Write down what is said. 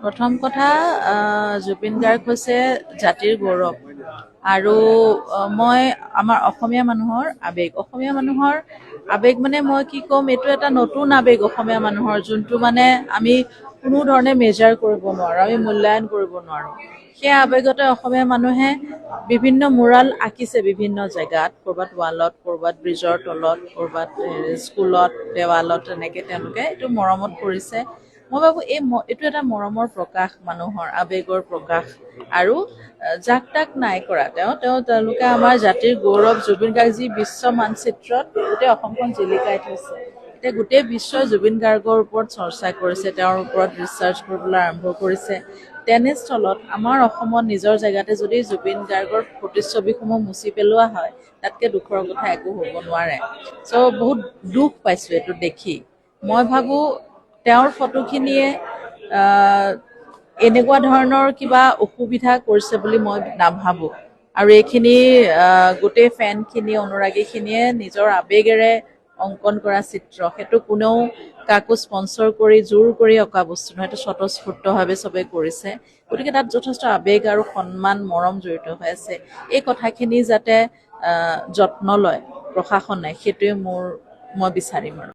প্ৰথম কথা জুবিন গাৰ্গ হৈছে জাতিৰ গৌৰৱ আৰু মই আমাৰ অসমীয়া মানুহৰ আবেগ মানে মই কি ক'ম, এইটো এটা নতুন আবেগ অসমীয়া মানুহৰ, যোনটো মানে আমি কোনো ধৰণে মেজাৰ কৰিব নোৱাৰোঁ, আমি মূল্যায়ন কৰিব নোৱাৰোঁ। সেই আবেগতে অসমীয়া মানুহে বিভিন্ন মুৰাল আঁকিছে বিভিন্ন জেগাত, ক'ৰবাত ৱালত, ক'ৰবাত ব্ৰিজৰ তলত, ক'ৰবাত স্কুলত, দেৱালত, তেনেকৈ তেওঁলোকে এইটো মৰমত কৰিছে। মই ভাবোঁ এইটো এটা মৰমৰ প্ৰকাশ, মানুহৰ আবেগৰ প্ৰকাশ, আৰু যাক তাক নাই কৰা। তেওঁলোকে আমাৰ জাতিৰ গৌৰৱ। জুবিন গাৰ্গ যি বিশ্ব মানচিত্ৰত গোটেই অসমখন জিলিকাই থৈছে। এতিয়া গোটেই বিশ্বই জুবিন গাৰ্গৰ ওপৰত চৰ্চা কৰিছে, তেওঁৰ ওপৰত ৰিচাৰ্চ কৰিবলৈ আৰম্ভ কৰিছে। তেনেস্থলত আমাৰ অসমত নিজৰ জেগাতে যদি জুবিন গাৰ্গৰ প্ৰতিচ্ছবিসমূহ মুচি পেলোৱা হয়, তাতকৈ দুখৰ কথা একো হ'ব নোৱাৰে। চ' বহুত দুখ পাইছোঁ এইটো দেখি। মই ভাবোঁ তেওঁৰ ফটোখিনিয়ে এনেকুৱা ধৰণৰ কিবা অসুবিধা কৰিছে বুলি মই নাভাবোঁ। আৰু এইখিনি গোটেই ফেনখিনি, অনুৰাগীখিনিয়ে নিজৰ আবেগেৰে অংকন কৰা চিত্ৰ, সেইটো কোনেও কাকো স্পন্সৰ কৰি জোৰ কৰি অঁকা বস্তু নহয়, সেইটো স্বতঃস্ফূৰ্তভাৱে চবেই কৰিছে। গতিকে তাত যথেষ্ট আবেগ আৰু সন্মান, মৰম জড়িত হৈ আছে। এই কথাখিনি যাতে যত্ন লয় প্ৰশাসনে, সেইটোৱে মই বিচাৰিম আৰু।